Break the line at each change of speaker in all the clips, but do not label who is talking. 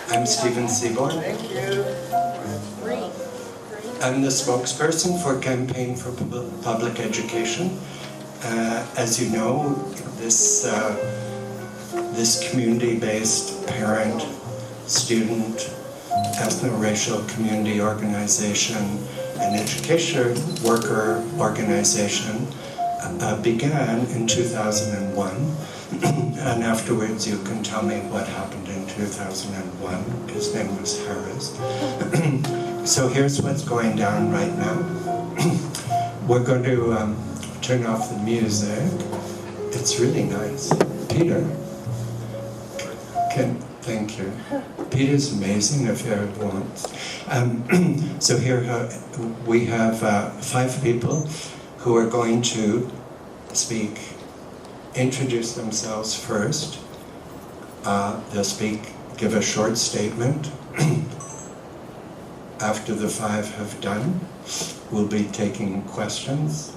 I'm Stephen Seaborn.
Thank you.
I'm the spokesperson for Campaign for Public Education. As you know, this community-based parent, student, ethno-racial community organization and education worker organization began in 2001. And afterwards you can tell me what happened in 2001. His name was Harris. So here's what's going down right now. We're going to turn off the music. It's really nice. Peter, thank you. Peter's amazing if you ever want. So here we have 5 people who are going to speak, introduce themselves first. They'll speak, give a short statement. After the 5 have done, we'll be taking questions.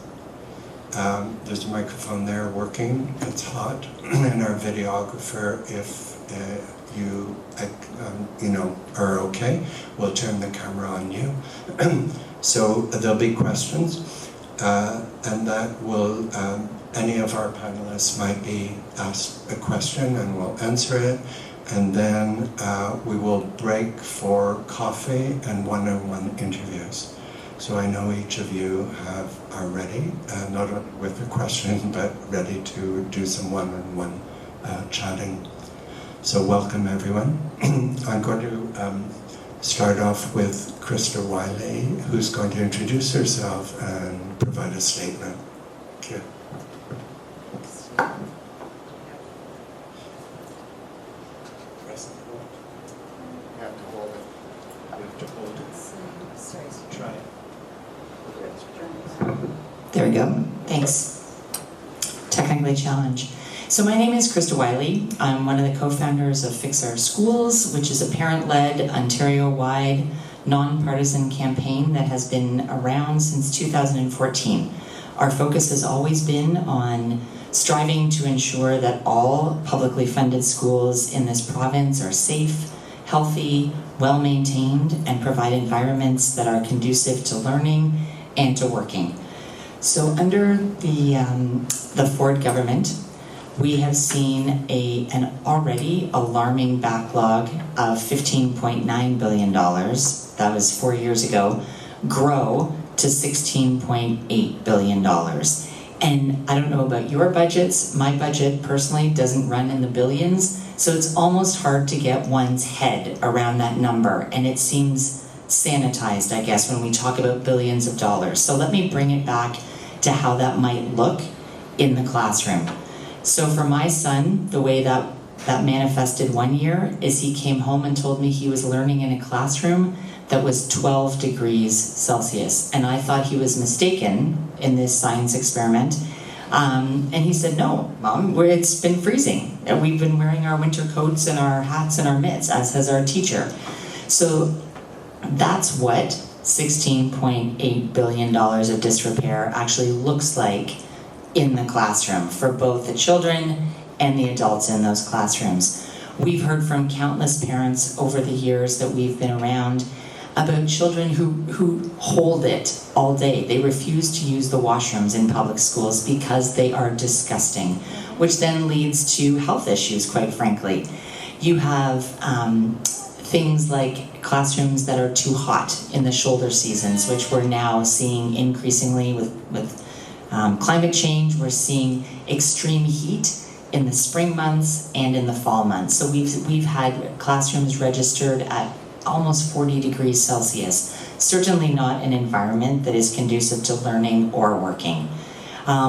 There's a microphone there working, it's hot, and our videographer, if you are okay, we'll turn the camera on you. So there'll be questions, and that will, any of our panelists might be asked a question and we'll answer it, and then we will break for coffee and one-on-one interviews. So I know each of you are ready, not with a question, but ready to do some one-on-one chatting. So welcome everyone. I'm going to start off with Krista Wiley, who's going to introduce herself and provide a statement. Thank you.
You have to hold it.
You have to hold it. Try it.
There we go. Thanks. Technically challenged. So my name is Krista Wiley. I'm one of the co-founders of Fix Our Schools, which is a parent-led, Ontario-wide, non-partisan campaign that has been around since 2014. Our focus has always been on striving to ensure that all publicly funded schools in this province are safe, healthy, well-maintained, and provide environments that are conducive to learning and to working. So under the Ford government, we have seen an already alarming backlog of $15.9 billion, that was 4 years ago, grow to $16.8 billion. And I don't know about your budgets, my budget personally doesn't run in the billions, so it's almost hard to get one's head around that number, and it seems sanitized, I guess, when we talk about billions of dollars. So let me bring it back to how that might look in the classroom. So for my son, the way that manifested one year is he came home and told me he was learning in a classroom that was 12 degrees Celsius. And I thought he was mistaken in this science experiment. And he said, no, Mom, it's been freezing. And we've been wearing our winter coats and our hats and our mitts, as has our teacher. So that's what $16.8 billion of disrepair actually looks like in the classroom for both the children and the adults in those classrooms. We've heard from countless parents over the years that we've been around about children who hold it all day. They refuse to use the washrooms in public schools because they are disgusting, which then leads to health issues, quite frankly. You have things like classrooms that are too hot in the shoulder seasons, which we're now seeing increasingly with climate change. We're seeing extreme heat in the spring months and in the fall months. So we've had classrooms registered at almost 40 degrees Celsius. Certainly not an environment that is conducive to learning or working.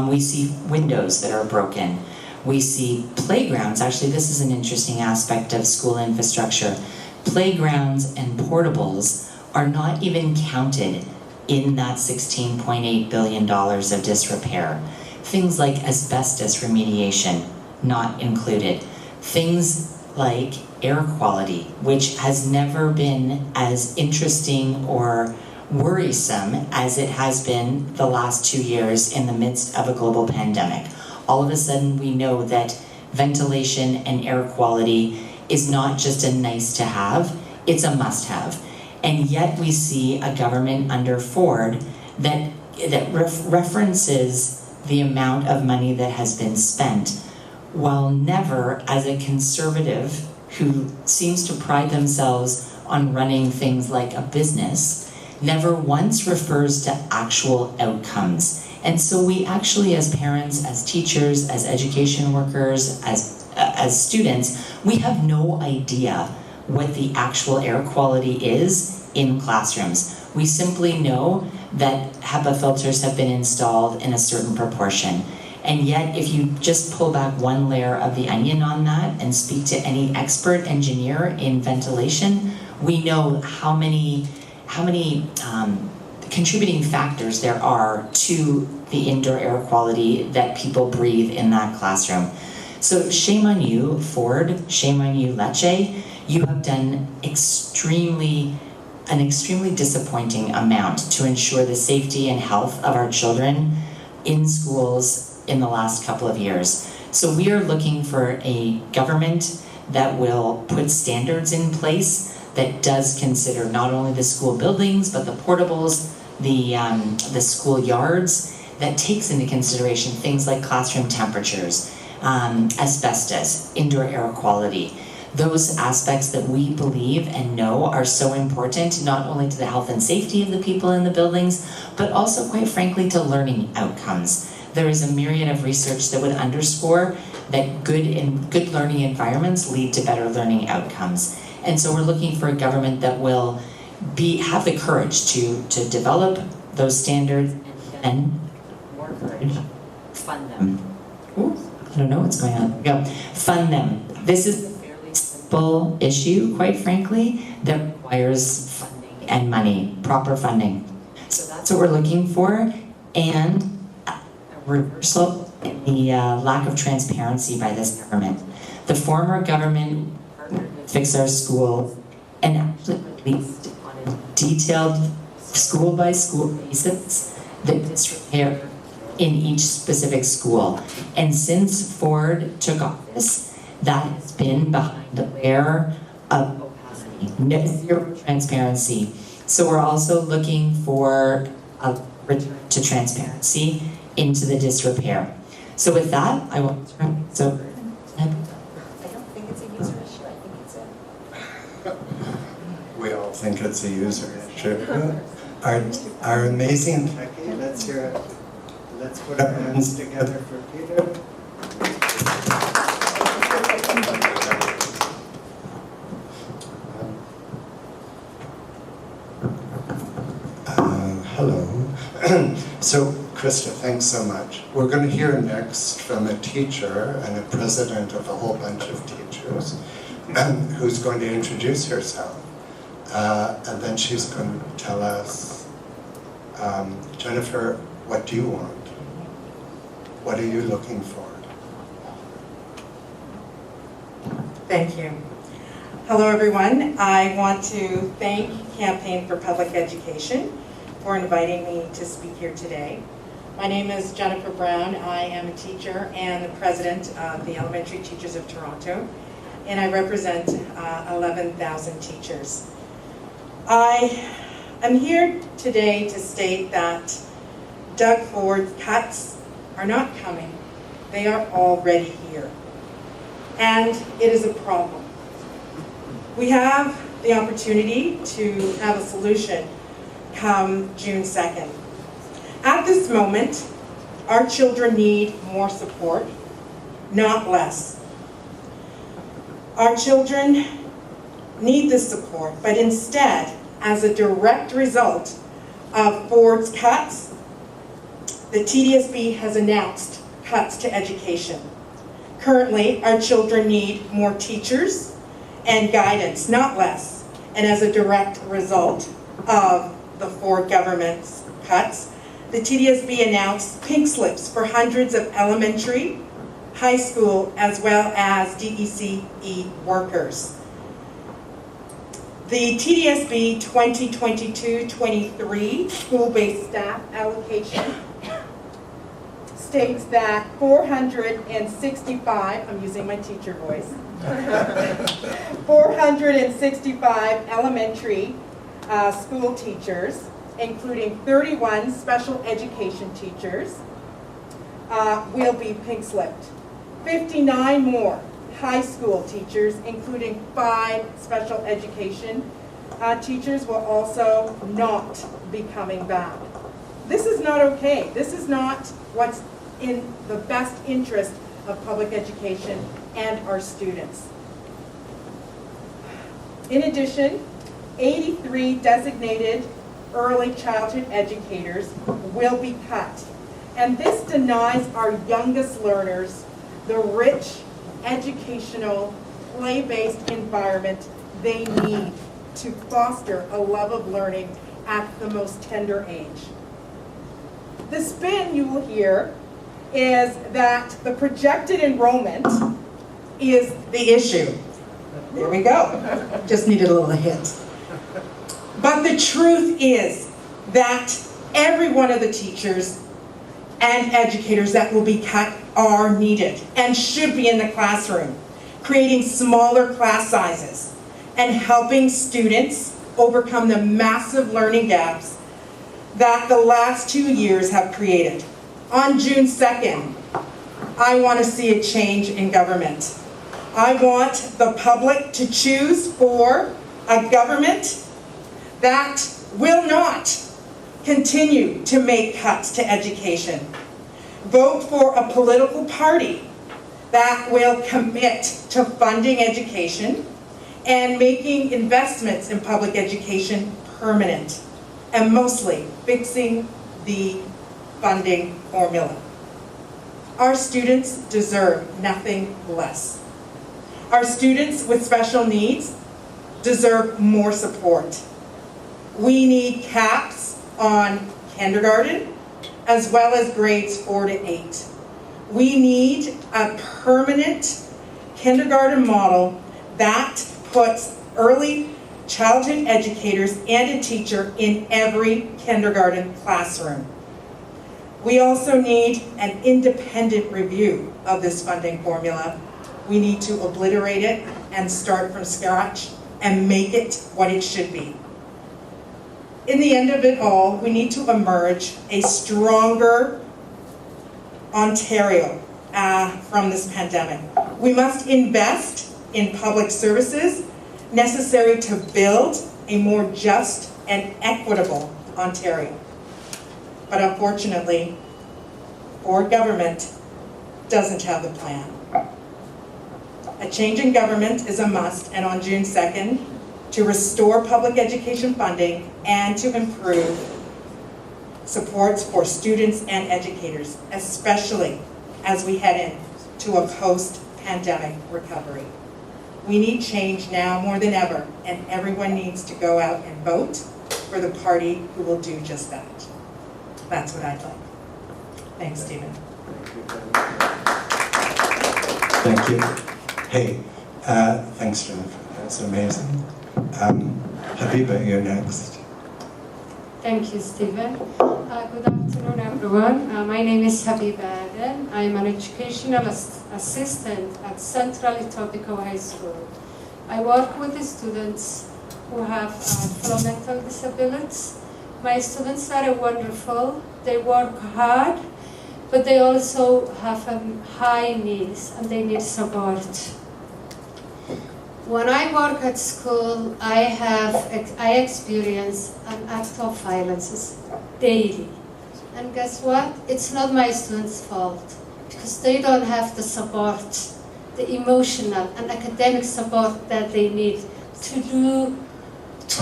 We see windows that are broken. We see playgrounds. Actually, this is an interesting aspect of school infrastructure. Playgrounds and portables are not even counted in that $16.8 billion of disrepair. Things like asbestos remediation, not included. Things like air quality, which has never been as interesting or worrisome as it has been the last 2 years in the midst of a global pandemic. All of a sudden we know that ventilation and air quality is not just a nice to have, it's a must have. And yet we see a government under Ford that references the amount of money that has been spent, while never, as a conservative who seems to pride themselves on running things like a business, never once refers to actual outcomes. And so we actually, as parents, as teachers, as education workers, as students, we have no idea what the actual air quality is in classrooms. We simply know that HEPA filters have been installed in a certain proportion. And yet, if you just pull back one layer of the onion on that and speak to any expert engineer in ventilation, we know how many contributing factors there are to the indoor air quality that people breathe in that classroom. So shame on you, Ford, shame on you, Lecce. You have done an extremely disappointing amount to ensure the safety and health of our children in schools in the last couple of years. So we are looking for a government that will put standards in place that does consider not only the school buildings, but the portables, the school yards, that takes into consideration things like classroom temperatures, asbestos, indoor air quality, those aspects that we believe and know are so important, not only to the health and safety of the people in the buildings, but also, quite frankly, to learning outcomes. There is a myriad of research that would underscore that good learning environments lead to better learning outcomes. And so we're looking for a government that will have the courage to develop those standards and more courage, fund them. Ooh, I don't know what's going on. There we go. Fund them. This is a fairly simple issue, quite frankly, that requires funding and money, proper funding. So that's what we're looking for, and a reversal in the lack of transparency by this government. The former government partnered with Fix Our School and actually released on a detailed school-by-school basis the disrepair in each specific school. And since Ford took office, that has been behind a layer of opacity, zero transparency. So we're also looking for a return to transparency into the disrepair. So with that, I will turn this over.
I don't think it's a user issue, I think it's a...
We all think it's a user issue. Our amazing techie, let's put our hands together for Peter. Hello. So, Krista, thanks so much. We're going to hear next from a teacher and a president of a whole bunch of teachers who's going to introduce herself. And then she's going to tell us, Jennifer, what do you want? What are you looking for?
Thank you. Hello, everyone. I want to thank Campaign for Public Education for inviting me to speak here today. My name is Jennifer Brown. I am a teacher and the president of the Elementary Teachers of Toronto, and I represent 11,000 teachers. I am here today to state that Doug Ford's cuts are not coming. They are already here. And it is a problem. We have the opportunity to have a solution come June 2nd. At this moment, our children need more support, not less. Our children need this support, but instead, as a direct result of Ford's cuts, the TDSB has announced cuts to education. Currently, our children need more teachers and guidance, not less. And as a direct result of the Ford government's cuts, the TDSB announced pink slips for hundreds of elementary, high school, as well as DECE workers. The TDSB 2022-23 school-based staff allocation states that 465, I'm using my teacher voice, 465 elementary school teachers, including 31 special education teachers, will be pink-slipped. 59 more high school teachers, including 5 special education teachers, will also not be coming back. This is not okay. This is not what's in the best interest of public education and our students. In addition, 83 designated early childhood educators will be cut. And this denies our youngest learners the rich, educational, play-based environment they need to foster a love of learning at the most tender age. The spin you will hear is that the projected enrollment is the issue. There we go. Just needed a little hit. But the truth is that every one of the teachers and educators that will be cut are needed and should be in the classroom, creating smaller class sizes and helping students overcome the massive learning gaps that the last 2 years have created. On June 2nd, I want to see a change in government. I want the public to choose for a government that will not continue to make cuts to education. Vote for a political party that will commit to funding education and making investments in public education permanent, and mostly fixing the funding formula. Our students deserve nothing less. Our students with special needs deserve more support. We need caps on kindergarten as well as grades 4 to 8. We need a permanent kindergarten model that puts early childhood educators and a teacher in every kindergarten classroom. We also need an independent review of this funding formula. We need to obliterate it and start from scratch and make it what it should be. In the end of it all, we need to emerge a stronger Ontario from this pandemic. We must invest in public services necessary to build a more just and equitable Ontario. But unfortunately, our government doesn't have the plan. A change in government is a must, and on June 2nd, to restore public education funding and to improve supports for students and educators, especially as we head into a post-pandemic recovery. We need change now more than ever, and everyone needs to go out and vote for the party who will do just that. That's what I'd like. Thanks, Stephen.
Thank you. Hey, thanks, Jennifer. That's amazing. Habiba, you're next.
Thank you, Stephen. Good afternoon, everyone. My name is Habiba Aden. I'm an educational assistant at Central Etobicoke High School. I work with the students who have developmental disabilities. My students are wonderful. They work hard, but they also have high needs and they need support. When I work at school, I experience an act of violence daily. And guess what? It's not my students' fault, because they don't have the support, the emotional and academic support that they need to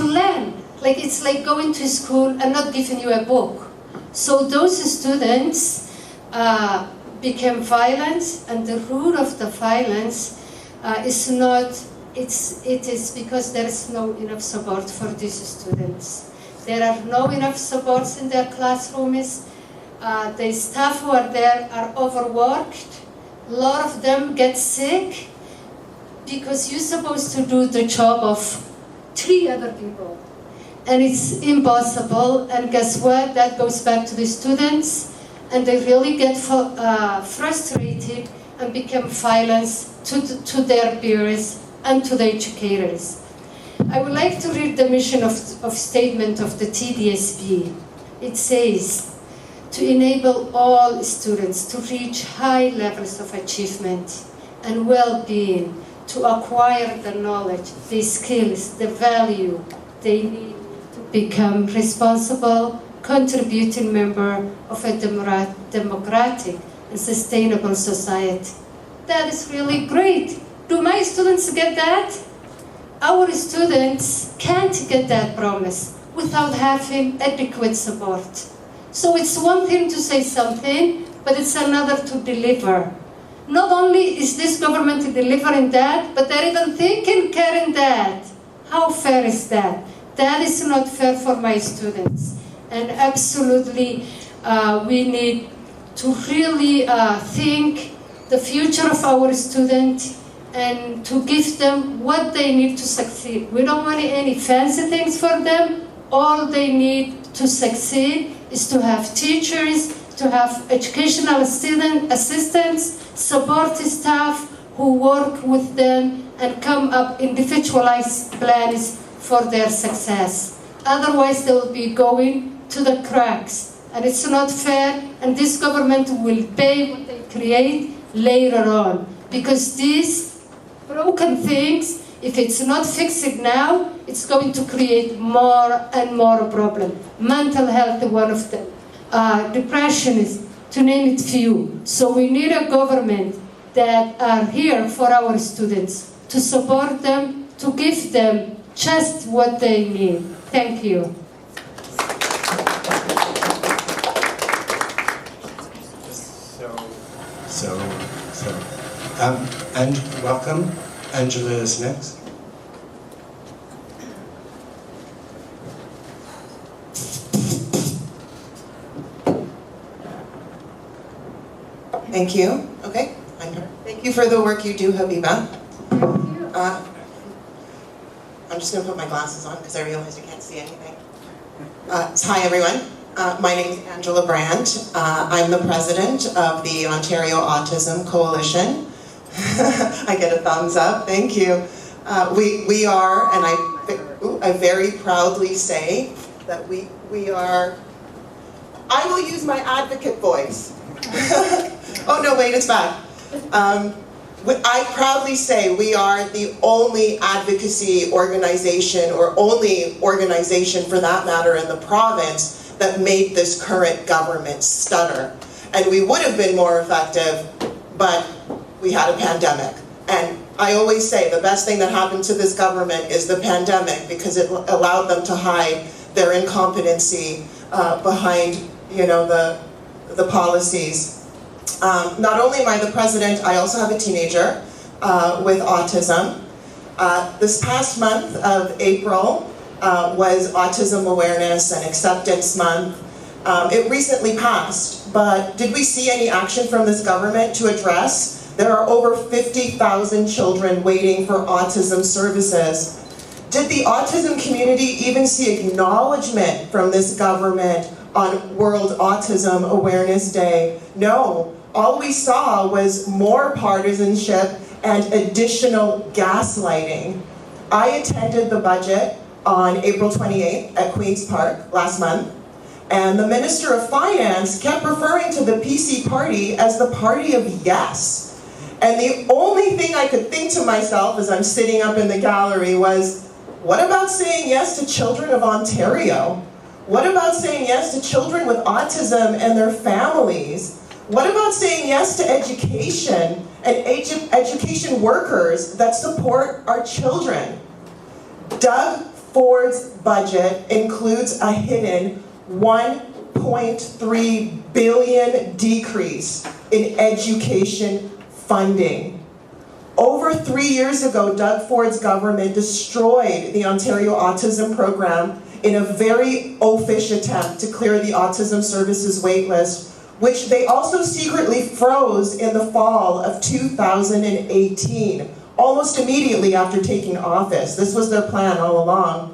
learn. Like, it's like going to school and not giving you a book. So those students became violent, and the root of the violence is not. It is because there is no enough support for these students. There are no enough supports in their classrooms. The staff who are there are overworked. A lot of them get sick because you're supposed to do the job of 3 other people. And it's impossible. And guess what? That goes back to the students. and they really get frustrated and become violent to their peers and to the educators. I would like to read the mission of statement of the TDSB. It says, to enable all students to reach high levels of achievement and well-being, to acquire the knowledge, the skills, the value they need to become responsible, contributing member of a democratic and sustainable society. That is really great. Do my students get that? Our students can't get that promise without having adequate support. So it's one thing to say something, but it's another to deliver. Not only is this government delivering that, but they're even thinking, caring that. How fair is that? That is not fair for my students. And absolutely, we need to really think the future of our students and to give them what they need to succeed. We don't want any fancy things for them. All they need to succeed is to have teachers, to have educational assistants, support staff who work with them and come up individualized plans for their success. Otherwise, they will be going to the cracks. And it's not fair, and this government will pay what they create later on. Because these broken things, if it's not fixed now, it's going to create more and more problems. Mental health, one of them. Depression is, to name it few. So we need a government that are here for our students, to support them, to give them just what they need. Thank you.
And welcome. Angela is next.
Thank you. Okay, I'm here. Thank you for the work you do, Habiba. I'm just going to put my glasses on because I realize I can't see anything. Hi, everyone. My name is Angela Brandt. I'm the president of the Ontario Autism Coalition. I get a thumbs up. Thank you. We are, and I very proudly say that we are. I will use my advocate voice. Oh no, wait, it's back. I proudly say we are the only advocacy organization, or only organization for that matter in the province, that made this current government stutter. And we would have been more effective, but we had a pandemic. And I always say the best thing that happened to this government is the pandemic, because it allowed them to hide their incompetency behind, the policies. Not only am I the president, I also have a teenager with autism. This past month of April was Autism Awareness and Acceptance Month. It recently passed, but did we see any action from this government to address? There are over 50,000 children waiting for autism services. Did the autism community even see acknowledgement from this government on World Autism Awareness Day? No. All we saw was more partisanship and additional gaslighting. I attended the budget on April 28th at Queen's Park last month, and the Minister of Finance kept referring to the PC party as the party of yes. And the only thing I could think to myself as I'm sitting up in the gallery was, what about saying yes to children of Ontario? What about saying yes to children with autism and their families? What about saying yes to education and education workers that support our children? Doug Ford's budget includes a hidden $1.3 billion decrease in education funding. Over 3 years ago, Doug Ford's government destroyed the Ontario Autism Program in a very oafish attempt to clear the autism services waitlist, which they also secretly froze in the fall of 2018, almost immediately after taking office. This was their plan all along.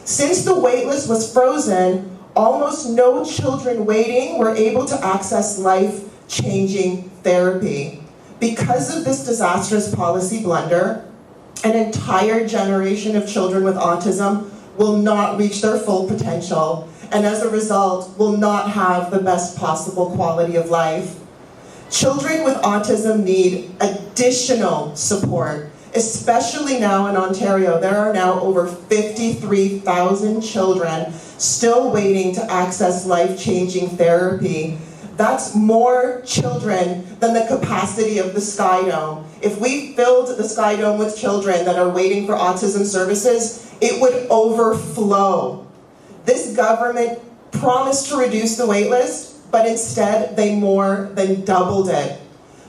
Since the waitlist was frozen, almost no children waiting were able to access life-changing therapy. Because of this disastrous policy blunder, an entire generation of children with autism will not reach their full potential, and as a result, will not have the best possible quality of life. Children with autism need additional support, especially now in Ontario. There are now over 53,000 children still waiting to access life-changing therapy. That's more children than the capacity of the Sky Dome. If we filled the Sky Dome with children that are waiting for autism services, it would overflow. This government promised to reduce the wait list, but instead they more than doubled it.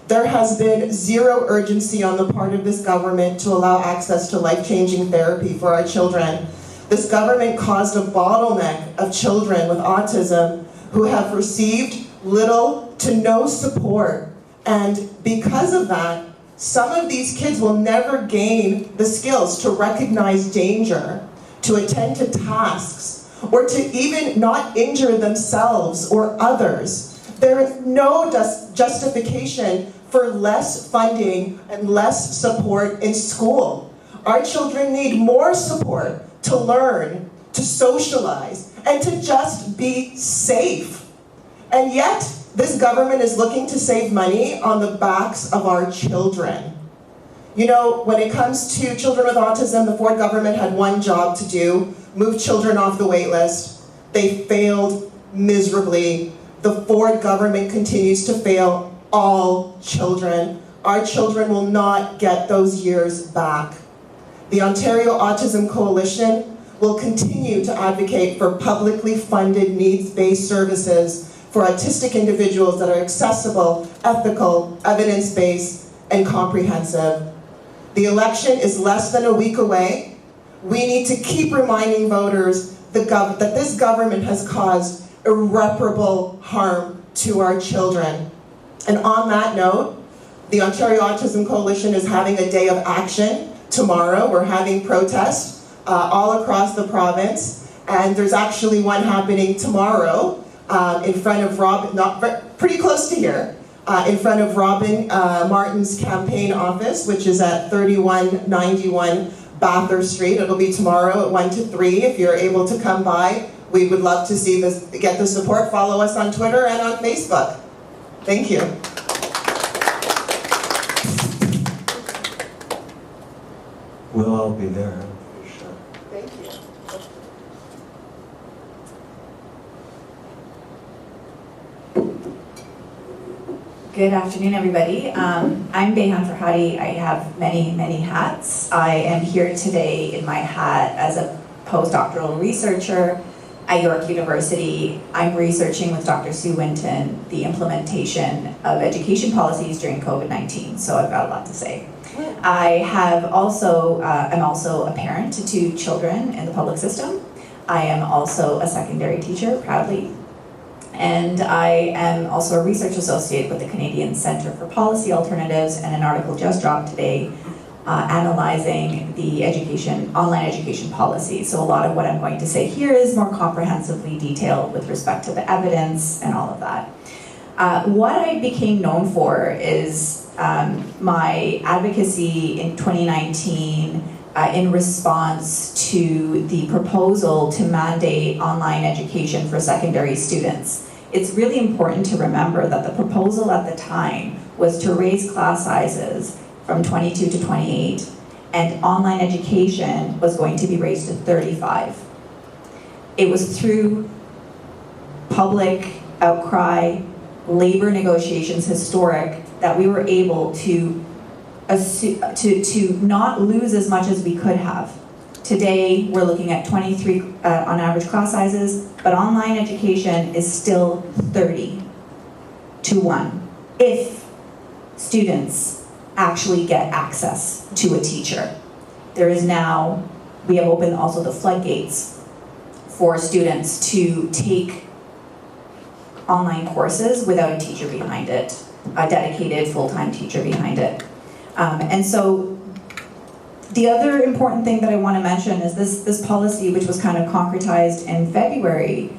There has been zero urgency on the part of this government to allow access to life-changing therapy for our children. This government caused a bottleneck of children with autism who have received little to no support. And because of that, some of these kids will never gain the skills to recognize danger, to attend to tasks, or to even not injure themselves or others. There is no justification for less funding and less support in school. Our children need more support to learn, to socialize, and to just be safe. And yet, this government is looking to save money on the backs of our children. You know, when it comes to children with autism, the Ford government had one job to do: move children off the wait list. They failed miserably. The Ford government continues to fail all children. Our children will not get those years back. The Ontario Autism Coalition will continue to advocate for publicly funded needs-based services for autistic individuals that are accessible, ethical, evidence-based, and comprehensive. The election is less than a week away. We need to keep reminding voters that this government has caused irreparable harm to our children. And on that note, the Ontario Autism Coalition is having a day of action tomorrow. We're having protests all across the province, and there's actually one happening tomorrow in front of pretty close to here, in front of Robin Martin's campaign office, which is at 3191 Bathurst Street. It'll be tomorrow at 1 to 3. If you're able to come by, we would love to see this, get the support. Follow us on Twitter and on Facebook. Thank you.
We'll all be there, for sure.
Thank you.
Good afternoon, everybody. I'm Behan Farhadi. I have many, many hats. I am here today in my hat as a postdoctoral researcher at York University. I'm researching with Dr. Sue Winton the implementation of education policies during COVID-19, so I've got a lot to say. I'm also a parent to 2 children in the public system. I am also a secondary teacher, proudly. And I am also a research associate with the Canadian Centre for Policy Alternatives, and an article just dropped today analyzing the online education policy. So a lot of what I'm going to say here is more comprehensively detailed with respect to the evidence and all of that. What I became known for is my advocacy in 2019 in response to the proposal to mandate online education for secondary students. It's really important to remember that the proposal at the time was to raise class sizes from 22 to 28, and online education was going to be raised to 35. It was through public outcry, labor negotiations, historic, that we were able to not lose as much as we could have. Today, we're looking at 23 on average class sizes, but online education is still 30 to 1 if students actually get access to a teacher. We have opened also the floodgates for students to take online courses without a teacher behind it, a dedicated full-time teacher behind it. And so the other important thing that I want to mention is this policy, which was kind of concretized in February,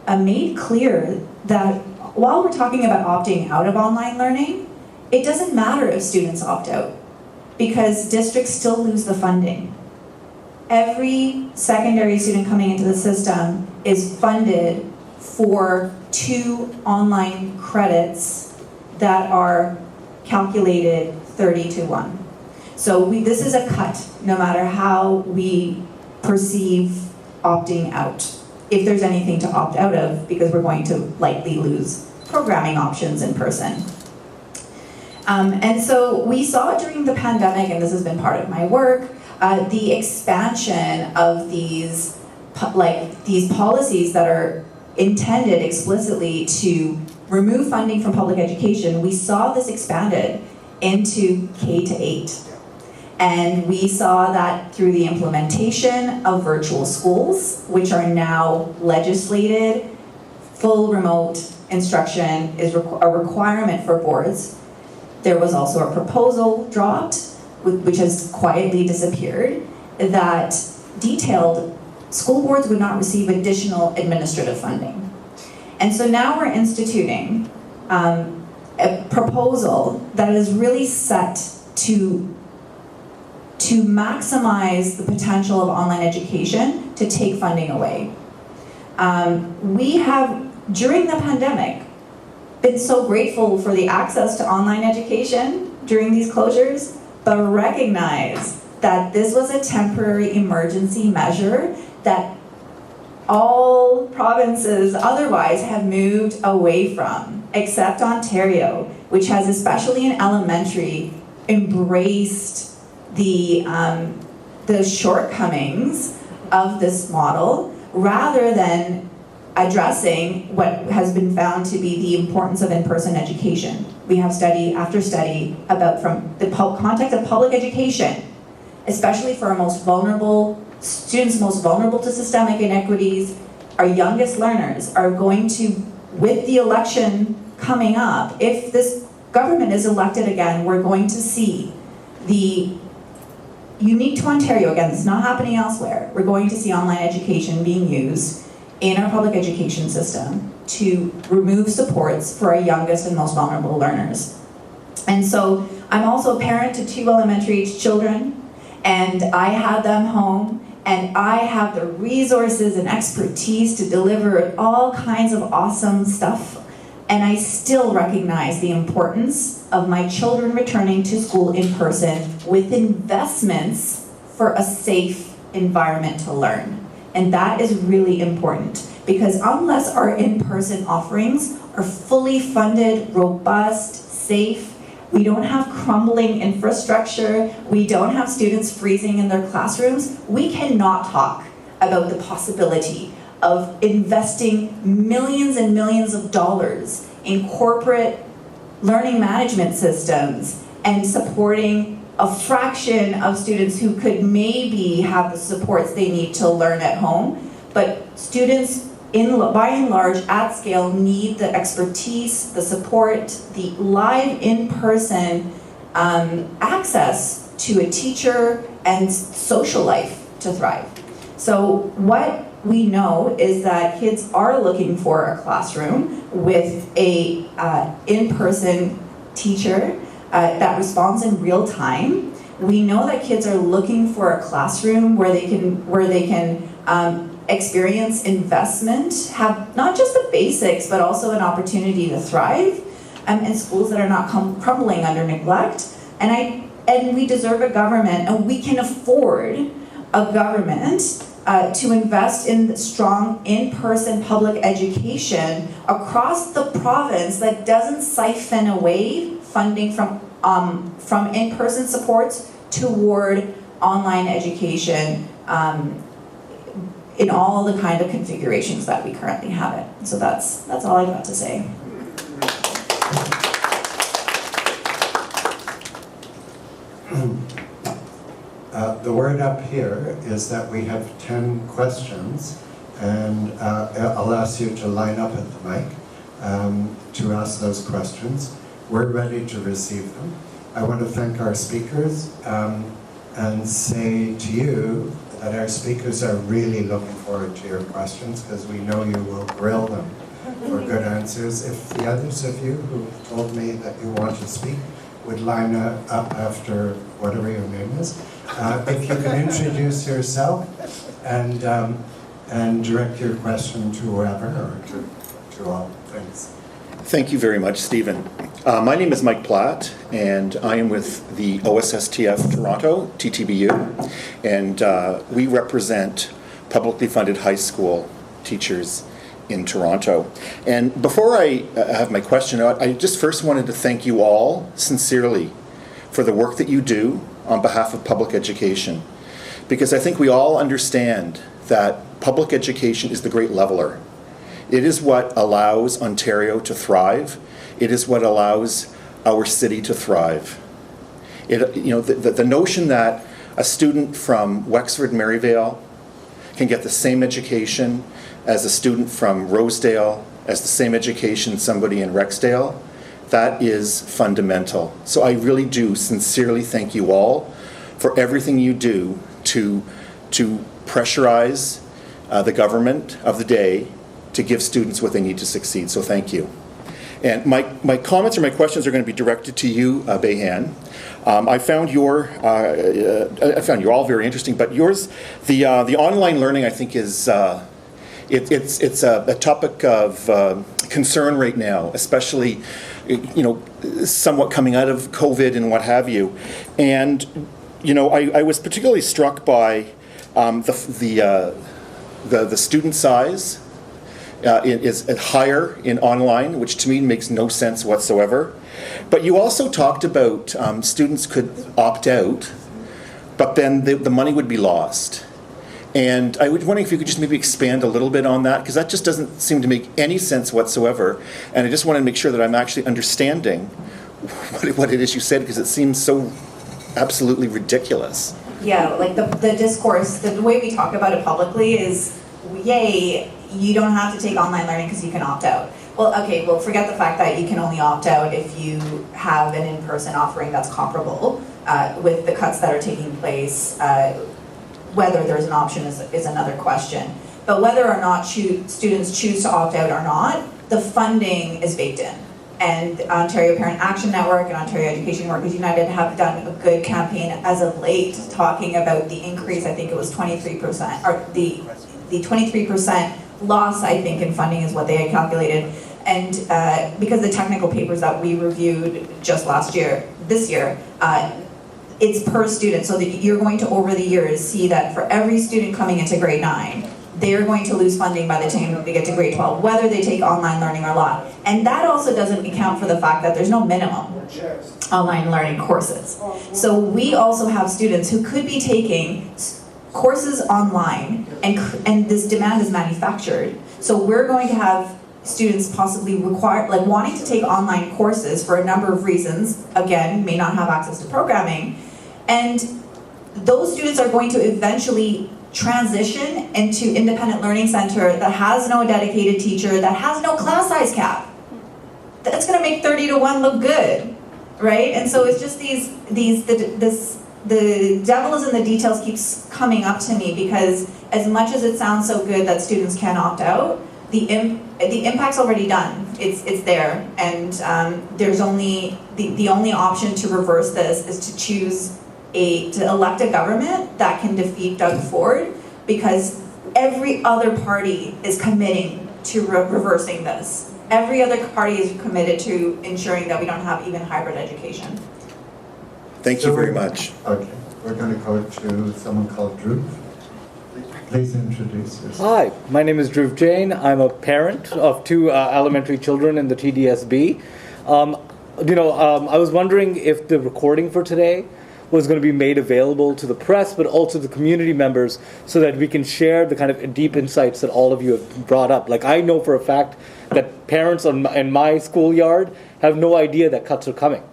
made clear that while we're talking about opting out of online learning, it doesn't matter if students opt out because districts still lose the funding. Every secondary student coming into the system is funded for 2 online credits that are calculated 30-1. So this is a cut, no matter how we perceive opting out. If there's anything to opt out of, because we're going to likely lose programming options in person. And so we saw during the pandemic, and this has been part of my work, the expansion of these policies that are intended explicitly to remove funding from public education. We saw this expanded into K-8. And we saw that through the implementation of virtual schools, which are now legislated. Full remote instruction is a requirement for boards. There was also a proposal dropped, which has quietly disappeared, that detailed school boards would not receive additional administrative funding. And so now we're instituting a proposal that is really set to maximize the potential of online education to take funding away. We have, during the pandemic, been so grateful for the access to online education during these closures, but recognize that this was a temporary emergency measure that all provinces otherwise have moved away from, except Ontario, which has, especially in elementary, embraced the shortcomings of this model rather than addressing what has been found to be the importance of in-person education. We have study after study about, from the context of public education, especially for our most vulnerable students, most vulnerable to systemic inequities, our youngest learners are going to, with the election coming up, if this government is elected again, we're going to see the unique to Ontario, again, it's not happening elsewhere, we're going to see online education being used in our public education system to remove supports for our youngest and most vulnerable learners. And so I'm also a parent to 2 elementary age children, and I had them home, and I have the resources and expertise to deliver all kinds of awesome stuff. And I still recognize the importance of my children returning to school in person with investments for a safe environment to learn. And that is really important because unless our in-person offerings are fully funded, robust, safe, we don't have crumbling infrastructure, we don't have students freezing in their classrooms, we cannot talk about the possibility of investing millions and millions of dollars in corporate learning management systems and supporting a fraction of students who could maybe have the supports they need to learn at home. But students, by and large, at scale, need the expertise, the support, the live in-person access to a teacher and social life to thrive. So what we know is that kids are looking for a classroom with a in-person teacher that responds in real time. We know that kids are looking for a classroom where they can experience investment, have not just the basics, but also an opportunity to thrive, in schools that are not crumbling under neglect. And we deserve a government, and we can afford a government to invest in strong in-person public education across the province that doesn't siphon away funding from in-person supports toward online education in all the kind of configurations that we currently have it. So that's all I've got to say.
The word up here is that we have 10 questions, and I'll ask you to line up at the mic to ask those questions. We're ready to receive them. I want to thank our speakers and say to you that our speakers are really looking forward to your questions because we know you will grill them for good answers. If the others of you who told me that you want to speak would line up after whatever your name is, if you can introduce yourself and direct your question to whoever or to all. Thanks.
Thank you very much, Stephen. My name is Mike Platt, and I am with the OSSTF Toronto, TTBU, and we represent publicly funded high school teachers in Toronto. And before I have my question, I just first wanted to thank you all sincerely for the work that you do on behalf of public education, because I think we all understand that public education is the great leveler. It is what allows Ontario to thrive. It is what allows our city to thrive. The notion that a student from Wexford Maryvale can get the same education as a student from Rosedale, as the same education somebody in Rexdale, that is fundamental. So I really do sincerely thank you all for everything you do to pressurize the government of the day to give students what they need to succeed. So thank you. And my comments or my questions are going to be directed to you, Behan. I found you all very interesting, but yours, the online learning, I think is it's a topic of concern right now, especially somewhat coming out of COVID and what have you. And I was particularly struck by the student size. Is higher in online, which to me makes no sense whatsoever. But you also talked about students could opt out, but then the money would be lost. And I was wondering if you could just maybe expand a little bit on that, because that just doesn't seem to make any sense whatsoever. And I just want to make sure that I'm actually understanding what it is you said, because it seems so absolutely ridiculous.
Yeah, like the discourse, the way we talk about it publicly is, yay, you don't have to take online learning because you can opt out. Well, okay, well, forget the fact that you can only opt out if you have an in-person offering that's comparable with the cuts that are taking place. Whether there's an option is another question. But whether or not students choose to opt out or not, the funding is baked in. And Ontario Parent Action Network and Ontario Education Workers United have done a good campaign as of late talking about the increase, I think it was 23%, or the 23% loss, I think, in funding is what they had calculated. And because the technical papers that we reviewed just this year, it's per student. So that you're going to, over the years, see that for every student coming into grade 9, they're going to lose funding by the time they get to grade 12, whether they take online learning or not. And that also doesn't account for the fact that there's no minimum online learning courses. So we also have students who could be taking courses online, and this demand is manufactured. So we're going to have students possibly wanting to take online courses for a number of reasons, again, may not have access to programming, and those students are going to eventually transition into independent learning center that has no dedicated teacher, that has no class size cap. That's going to make 30-to-1 look good, right? And so it's just the devil is in the details keeps coming up to me, because as much as it sounds so good that students can opt out, the impact's already done. It's there, and there's only the only option to reverse this is to elect a government that can defeat Doug Ford, because every other party is committing to reversing this. Every other party is committed to ensuring that we don't have even hybrid education.
Thank you very much.
Okay, we're going to go to someone called Drew. Please introduce yourself.
Hi, my name is Dhruv Jain. I'm a parent of 2 elementary children in the TDSB. I was wondering if the recording for today was going to be made available to the press, but also the community members, so that we can share the kind of deep insights that all of you have brought up. Like, I know for a fact that parents in my schoolyard have no idea that cuts are coming.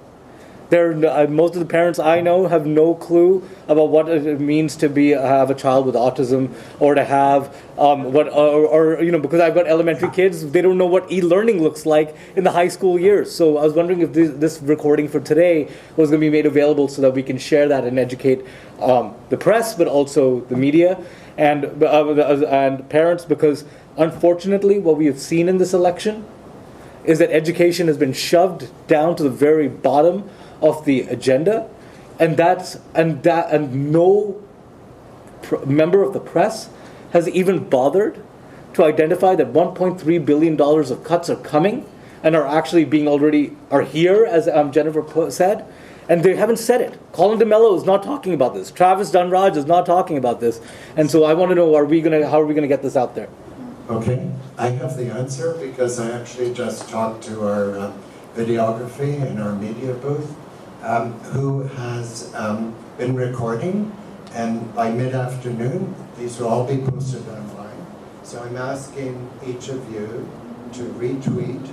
Most of the parents I know have no clue about what it means to have a child with autism, or to have because I've got elementary kids, they don't know what e-learning looks like in the high school years. So I was wondering if this recording for today was going to be made available so that we can share that and educate the press, but also the media and parents, because unfortunately what we have seen in this election is that education has been shoved down to the very bottom of the agenda, and no member of the press has even bothered to identify that $1.3 billion of cuts are coming and are actually are here, as Jennifer said, and they haven't said it. Colin DeMello is not talking about this. Travis Dunraj is not talking about this, and so I want to know, how are we going to get this out there?
Okay, I have the answer because I actually just talked to our videography in our media booth, who has been recording, and by mid-afternoon, these will all be posted online. So I'm asking each of you to retweet,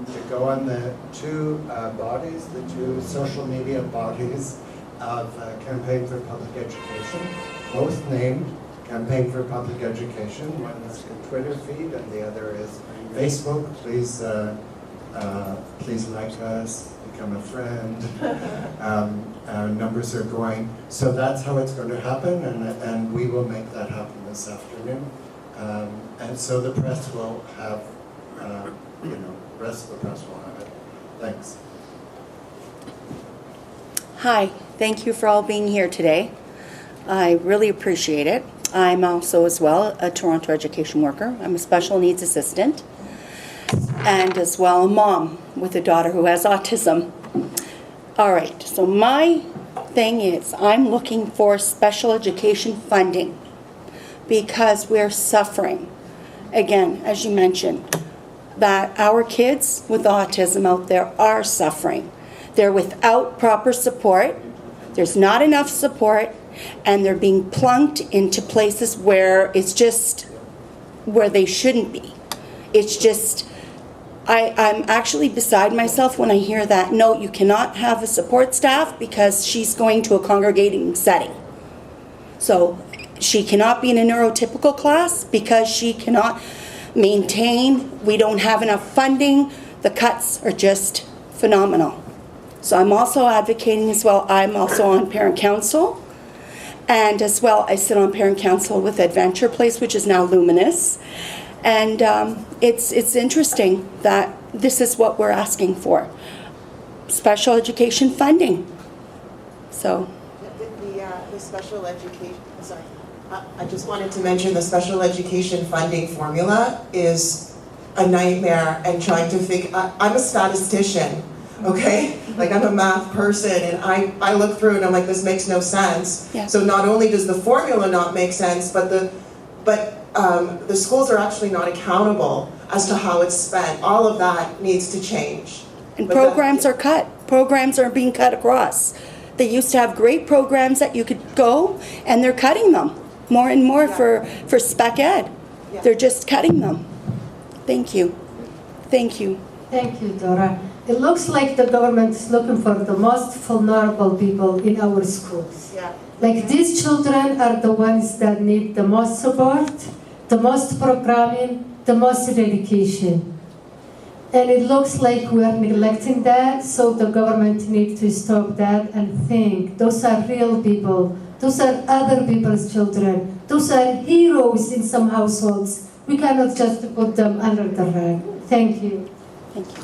to go on the two bodies, the two social media bodies of Campaign for Public Education, both named Campaign for Public Education. One is the Twitter feed and the other is Facebook. Please like us, become a friend. Our numbers are going. So that's how it's going to happen, and we will make that happen this afternoon. And so the press will have, the rest of the press will have it. Thanks.
Hi, thank you for all being here today. I really appreciate it. I'm also as well a Toronto education worker. I'm a special needs assistant and as well a mom with a daughter who has autism. All right, so my thing is I'm looking for special education funding because we're suffering. Again, as you mentioned, that our kids with autism out there are suffering. They're without proper support. There's not enough support. And they're being plunked into places where it's just where they shouldn't be. It's just, I'm actually beside myself when I hear that, no, you cannot have a support staff because she's going to a congregating setting. So she cannot be in a neurotypical class because she cannot maintain, we don't have enough funding, the cuts are just phenomenal. So I'm also advocating as well, I'm also on parent council. And as well, I sit on parent council with Adventure Place, which is now Luminous. And it's interesting that this is what we're asking for. Special education funding. So.
The special education, sorry. I just wanted to mention the special education funding formula is a nightmare, and trying to figure, I'm a statistician. Okay, like I'm a math person, and I look through and I'm like, this makes no sense.
Yeah.
So not only does the formula not make sense, but the schools are actually not accountable as to how it's spent. All of that needs to change.
And programs are cut. Programs are being cut across. They used to have great programs that you could go, and they're cutting them more and more for spec ed.
Yeah.
They're just cutting them. Thank you. Thank you.
Thank you, Dora. It looks like the government is looking for the most vulnerable people in our schools.
Yeah.
Like these children are the ones that need the most support, the most programming, the most dedication. And it looks like we are neglecting that, so the government needs to stop that and think those are real people. Those are other people's children. Those are heroes in some households. We cannot just put them under the rug. Thank you.
Thank you.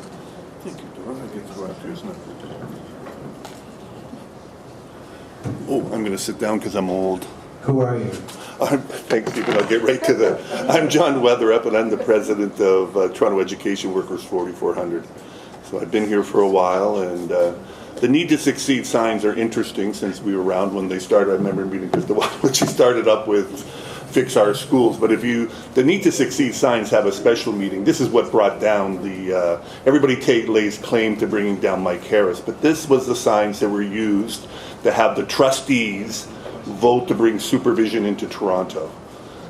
Oh, I'm going to sit down because I'm old.
Who are you?
Thanks, Stephen. I'll get right to the... I'm John Weatherup, and I'm the president of Toronto Education Workers 4400. So I've been here for a while, and the Need to Succeed signs are interesting since we were around when they started. I remember meeting just a while when she started up with Fix Our Schools. But the Need to Succeed signs have a special meeting. This is what brought down the... everybody lays claim to bringing down Mike Harris, but this was the signs that were used to have the trustees vote to bring supervision into Toronto.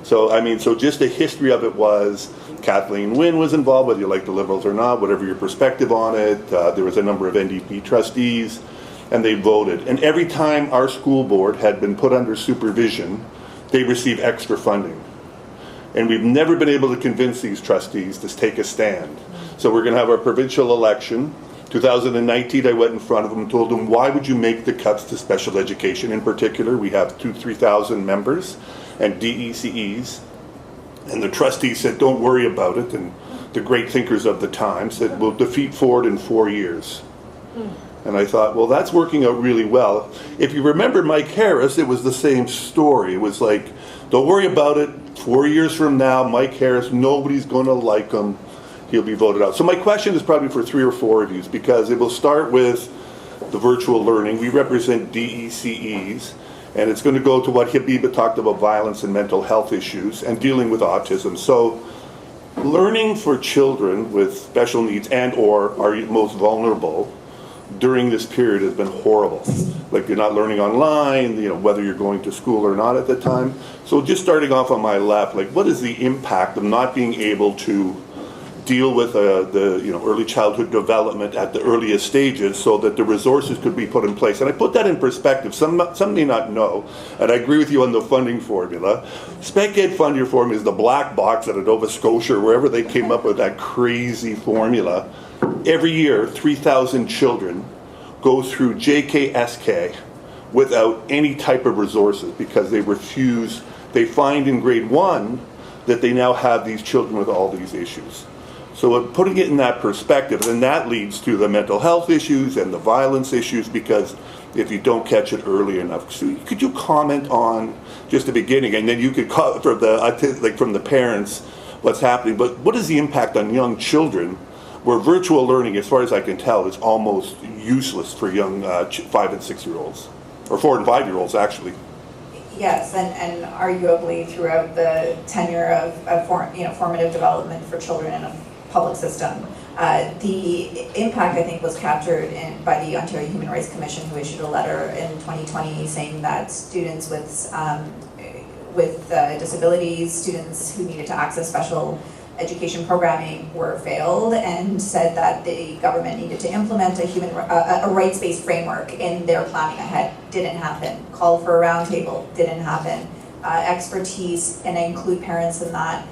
So, I mean, so just the history of it was Kathleen Wynne was involved, whether you like the Liberals or not, whatever your perspective on it. There was a number of NDP trustees. and they voted. And every time our school board had been put under supervision, they received extra funding. And we've never been able to convince these trustees to take a stand. So we're going to have our provincial election. 2019, I went in front of them and told them, why would you make the cuts to special education in particular? We have 3,000 members and DECEs. And the trustees said, don't worry about it. And the great thinkers of the time said, we'll defeat Ford in 4 years. And I thought, well, that's working out really well. If you remember Mike Harris, it was the same story. It was like, don't worry about it. 4 years from now, Mike Harris, nobody's going to like him. He'll be voted out. So my question is probably for 3 or 4 of you, because it will start with the virtual learning. We represent DECEs, and it's going to go to what Habiba talked about, violence and mental health issues, and dealing with autism. So learning for children with special needs and or are most vulnerable during this period has been horrible. Like, you're not learning online, you know, whether you're going to school or not at the time. So just starting off on my left, like, what is the impact of not being able to deal with the early childhood development at the earliest stages, so that the resources could be put in place? And I put that in perspective. Some may not know, and I agree with you on the funding formula. Spec Ed funding formula is the black box at Nova Scotia, or wherever they came up with that crazy formula. Every year, 3,000 children go through JKSK without any type of resources because they refuse. They find in grade 1 that they now have these children with all these issues. So putting it in that perspective, then that leads to the mental health issues and the violence issues, because if you don't catch it early enough. So could you comment on just the beginning, and then you could call from the parents what's happening, but what is the impact on young children, where virtual learning, as far as I can tell, is almost useless for young 5 and 6 year olds, or 4 and 5 year olds actually?
Yes, and arguably throughout the tenure of formative development for children in a public system. The impact, I think, was captured by the Ontario Human Rights Commission, who issued a letter in 2020 saying that students with disabilities, students who needed to access special education programming were failed, and said that the government needed to implement a rights-based framework in their planning ahead. Didn't happen. Call for a roundtable. Didn't happen. Expertise, and I include parents in that,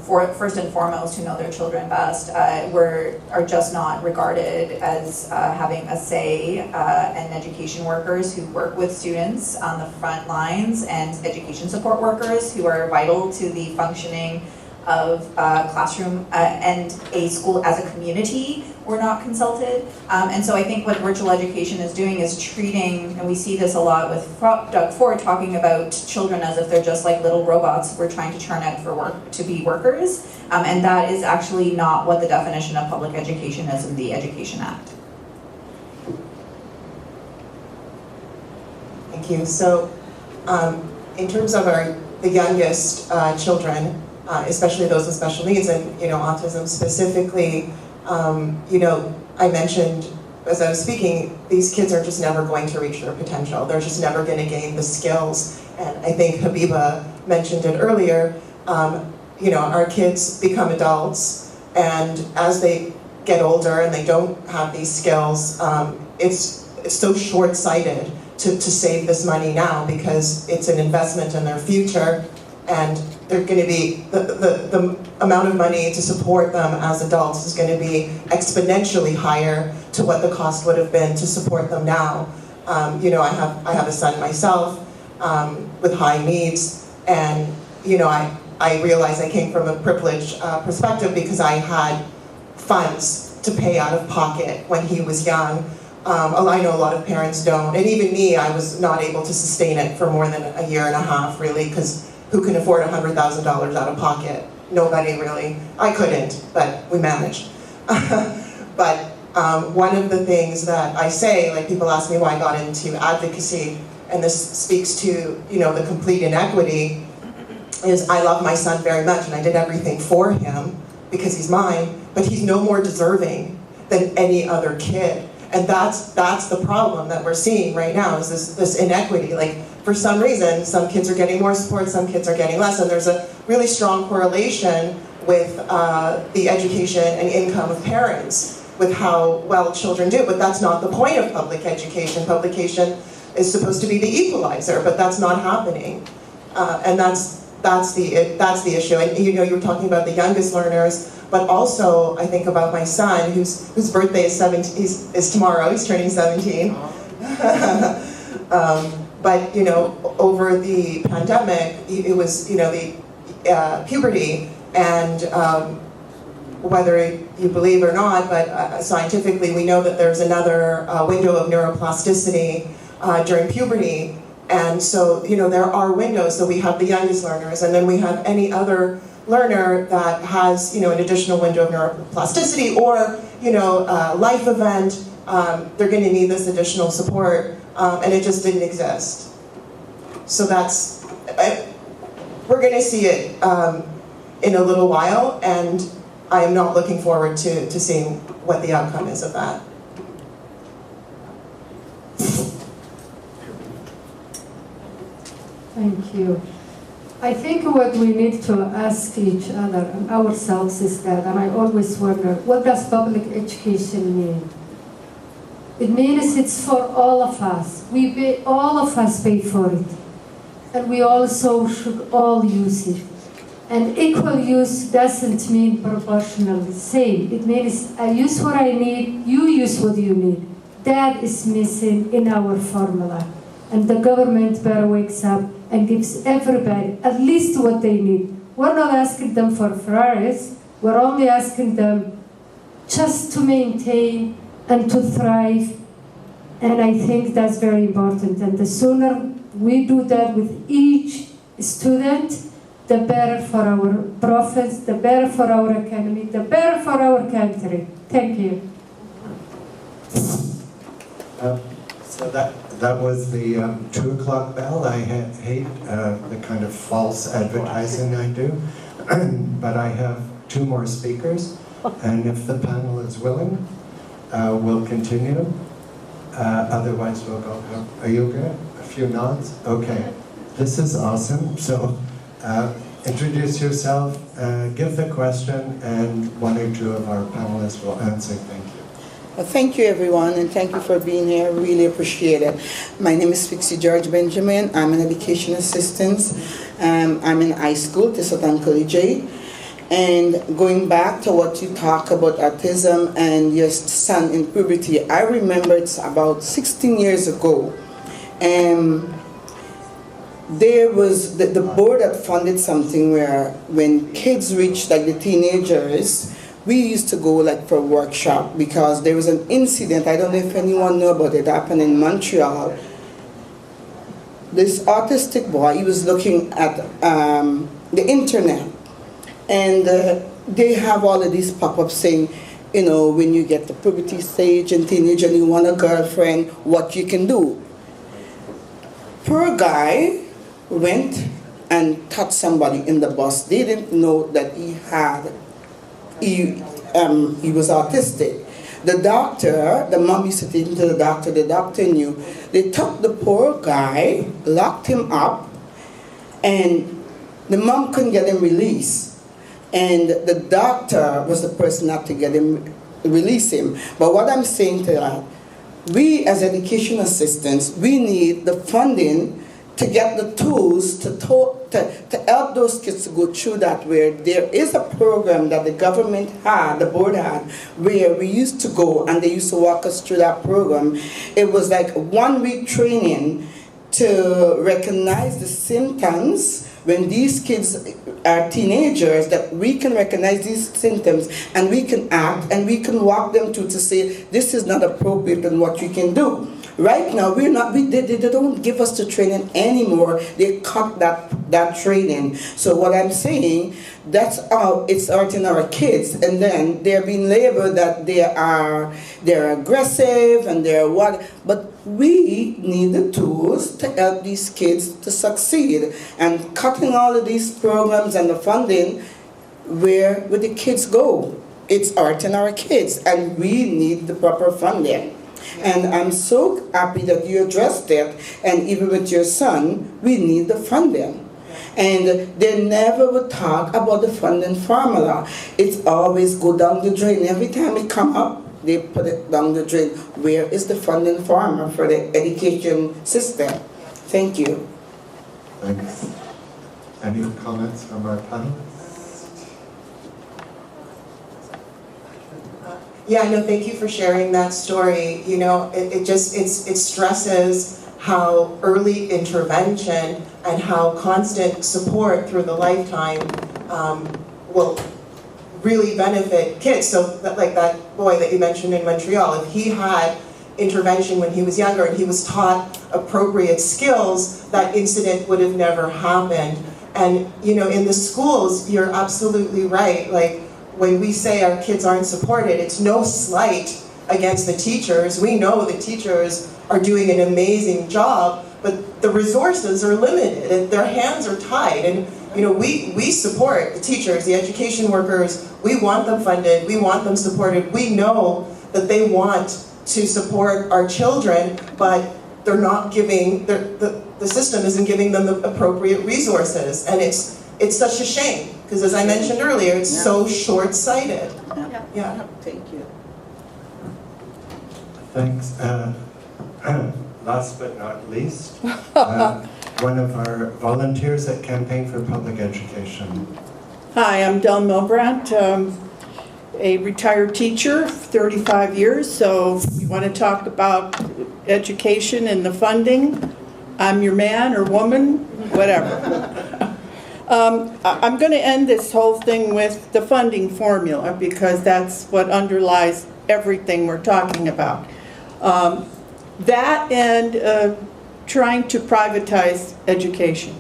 first and foremost, who know their children best, are just not regarded as having a say, and education workers who work with students on the front lines, and education support workers who are vital to the functioning of classroom and a school as a community were not consulted. And so I think what virtual education is doing is treating, and we see this a lot with Doug Ford talking about children as if they're just like little robots we're trying to churn out for work to be workers. And that is actually not what the definition of public education is in the Education Act.
Thank you. So in terms of the youngest children, especially those with special needs and autism specifically, I mentioned as I was speaking, these kids are just never going to reach their potential. They're just never going to gain the skills. And I think Habiba mentioned it earlier. Our kids become adults, and as they get older and they don't have these skills, it's so short-sighted to save this money now, because it's an investment in their future, and they're going to be, the amount of money to support them as adults is going to be exponentially higher to what the cost would have been to support them now. I have a son myself with high needs, and I realized I came from a privileged perspective because I had funds to pay out of pocket when he was young. I know a lot of parents don't, and even me, I was not able to sustain it for more than a year and a half, really, because who can afford $100,000 out of pocket? Nobody really. I couldn't, but we managed. But one of the things that I say, like people ask me why I got into advocacy, and this speaks to the complete inequity, is I love my son very much and I did everything for him because he's mine, but he's no more deserving than any other kid. And that's the problem that we're seeing right now, is this inequity. Like, for some reason, some kids are getting more support, some kids are getting less, and there's a really strong correlation with the education and income of parents. with how well children do, but that's not the point of public education. Publication is supposed to be the equalizer, but that's not happening. And that's the issue. And you know, you were talking about the youngest learners, but also I think about my son, whose birthday is tomorrow. He's turning 17. But you know, over the pandemic, it was, you know, the puberty, and whether you believe or not, but scientifically we know that there's another window of neuroplasticity during puberty. And so, you know, there are windows. So we have the youngest learners, and then we have any other learner that has, you know, an additional window of neuroplasticity, or, you know, life event. They're going to need this additional support, and it just didn't exist. So that's, we're going to see it in a little while, and I am not looking forward to seeing what the outcome is of that.
Thank you. I think what we need to ask each other and ourselves is that, and I always wonder, what does public education mean? It means it's for all of us. All of us pay for it. And we also should all use it. And equal use doesn't mean proportionally same. It means I use what I need, you use what you need. That is missing in our formula. And the government better wakes up and gives everybody at least what they need. We're not asking them for Ferraris. We're only asking them just to maintain and to thrive. And I think that's very important. And the sooner we do that with each student, the better for our profits, the better for our economy, the better for our country. Thank you.
So that was the 2 o'clock bell. I hate the kind of false advertising I do, but I have 2 more speakers, and if the panel is willing, we'll continue. Otherwise, we'll go. Are you good? A few nods? Okay. This is awesome. So introduce yourself, give the question, and 1 or 2 of our panelists will answer. Thank you.
Well, thank you, everyone, and thank you for being here. Really appreciate it. My name is Fixie George Benjamin. I'm an education assistant. I'm in high school, Tisatan Collegiate. And going back to what you talk about autism and your son in puberty, I remember it's about 16 years ago. There was the board that funded something where when kids reach like the teenagers, we used to go like for a workshop because there was an incident, I don't know if anyone know about it, happened in Montreal. This autistic boy, he was looking at the internet, and they have all of these pop-ups saying, you know, when you get the puberty stage and teenage and you want a girlfriend, what you can do. Poor guy went and touched somebody in the bus. They didn't know that he was autistic. The doctor, the mom used to take him to the doctor knew. They took the poor guy, locked him up, and the mom couldn't get him released. And the doctor was the person not to get him, release him. But what I'm saying to that, we as education assistants, we need the funding to get the tools to help those kids to go through that, where there is a program that the government had, the board had, where we used to go and they used to walk us through that program. It was like 1 week training to recognize the symptoms when these kids are teenagers, that we can recognize these symptoms and we can act and we can walk them to say, this is not appropriate and what you can do. Right now, they don't give us the training anymore. They cut that training. So what I'm saying, that's how it's hurting our kids. And then they're being labeled that they're aggressive and they're what. But we need the tools to help these kids to succeed. And cutting all of these programs and the funding, where would the kids go? It's hurting our kids, and we need the proper funding. And I'm so happy that you addressed that, and even with your son, we need the funding. And they never would talk about the funding formula. It's always go down the drain. Every time it come up, they put it down the drain. Where is the funding formula for the education system? Thank you.
Thanks. Any comments from our panelists?
Yeah, no, thank you for sharing that story. You know, it stresses how early intervention and how constant support through the lifetime will really benefit kids. So that, like that boy that you mentioned in Montreal, if he had intervention when he was younger and he was taught appropriate skills, that incident would have never happened. And you know, in the schools, you're absolutely right. Like, when we say our kids aren't supported, it's no slight against the teachers. We know the teachers are doing an amazing job, but the resources are limited and their hands are tied. And you know, we support the teachers, the education workers. We want them funded, we want them supported. We know that they want to support our children, but they're not giving, the system isn't giving them the appropriate resources. And it's such a shame. Because as I mentioned earlier, it's so short-sighted. Yeah.
Thank you.
Thanks. Last but not least, one of our volunteers at Campaign for Public Education.
Hi, I'm Del Milbrandt, a retired teacher, 35 years, so you want to talk about education and the funding, I'm your man or woman, whatever. I'm going to end this whole thing with the funding formula because that's what underlies everything we're talking about. That and trying to privatize education,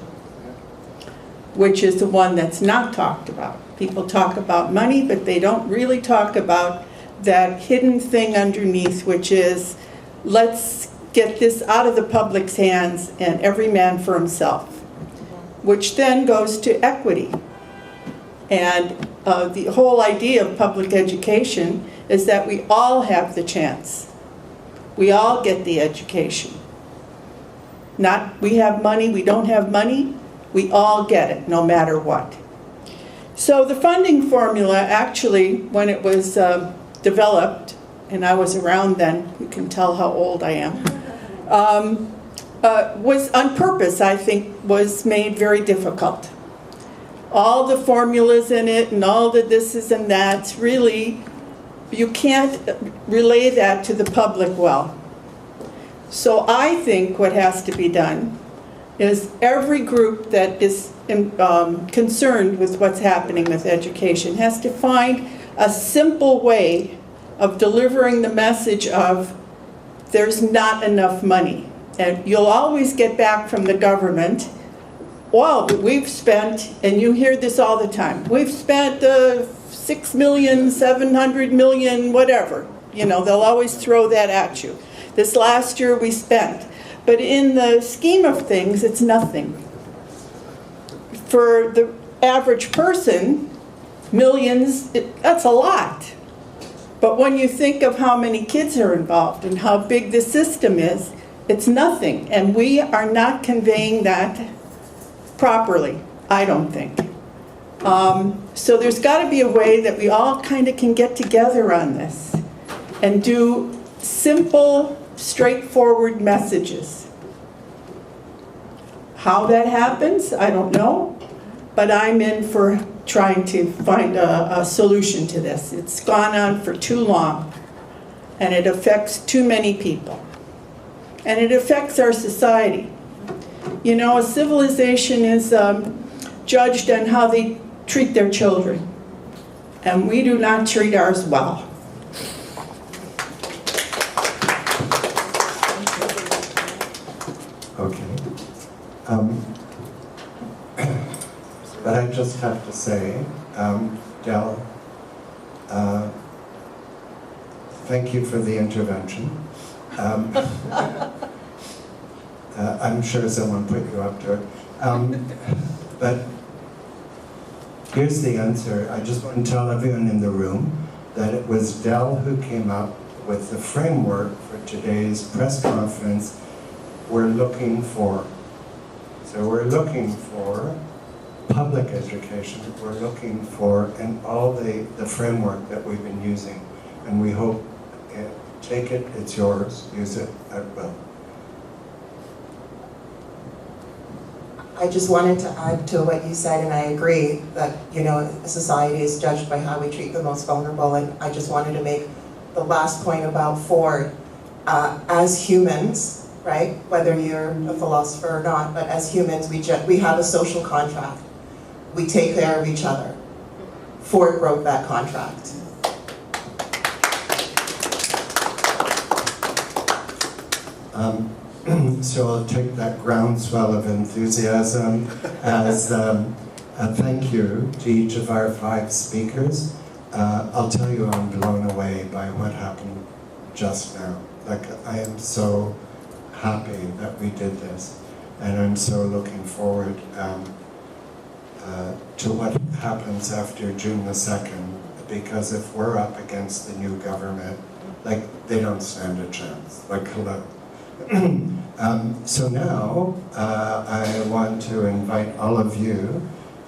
which is the one that's not talked about. People talk about money, but they don't really talk about that hidden thing underneath, which is let's get this out of the public's hands and every man for himself, which then goes to equity. And the whole idea of public education is that we all have the chance. We all get the education. Not we have money, we don't have money, we all get it, no matter what. So the funding formula actually, when it was developed, and I was around then, you can tell how old I am, was on purpose, I think, was made very difficult. All the formulas in it and all the thises and that's, really, you can't relay that to the public well. So I think what has to be done is every group that is concerned with what's happening with education has to find a simple way of delivering the message of there's not enough money. And you'll always get back from the government, well, we've spent, and you hear this all the time, we've spent 6 million, 700 million, whatever. You know, they'll always throw that at you. This last year we spent. But in the scheme of things, it's nothing. For the average person, millions, that's a lot. But when you think of how many kids are involved and how big the system is, it's nothing. And we are not conveying that properly, I don't think. So there's got to be a way that we all kind of can get together on this and do simple, straightforward messages. How that happens, I don't know, but I'm in for trying to find a solution to this. It's gone on for too long, and it affects too many people. And it affects our society. You know, a civilization is judged on how they treat their children, and we do not treat ours well.
Okay. But I just have to say, Del, thank you for the intervention. I'm sure someone put you up to it. But here's the answer. I just want to tell everyone in the room that it was Del who came up with the framework for today's press conference we're looking for. So we're looking for public education. We're looking for and all the framework that we've been using. And we hope Take it, it's yours, use it at will.
I just wanted to add to what you said, and I agree that, you know, society is judged by how we treat the most vulnerable, and I just wanted to make the last point about Ford. As humans, right, whether you're a philosopher or not, but as humans, we have a social contract. We take care of each other. Ford broke that contract.
So I'll take that groundswell of enthusiasm as a thank you to each of our 5 speakers. I'll tell you, I'm blown away by what happened just now. Like, I am so happy that we did this, and I'm so looking forward to what happens after June the 2nd, because if we're up against the new government, like, they don't stand a chance. Like, hello. So now, I want to invite all of you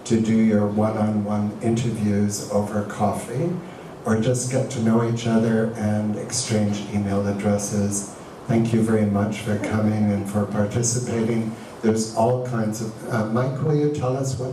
to do your one-on-one interviews over coffee, or just get to know each other and exchange email addresses. Thank you very much for coming and for participating. There's all kinds of... Mike, will you tell us what's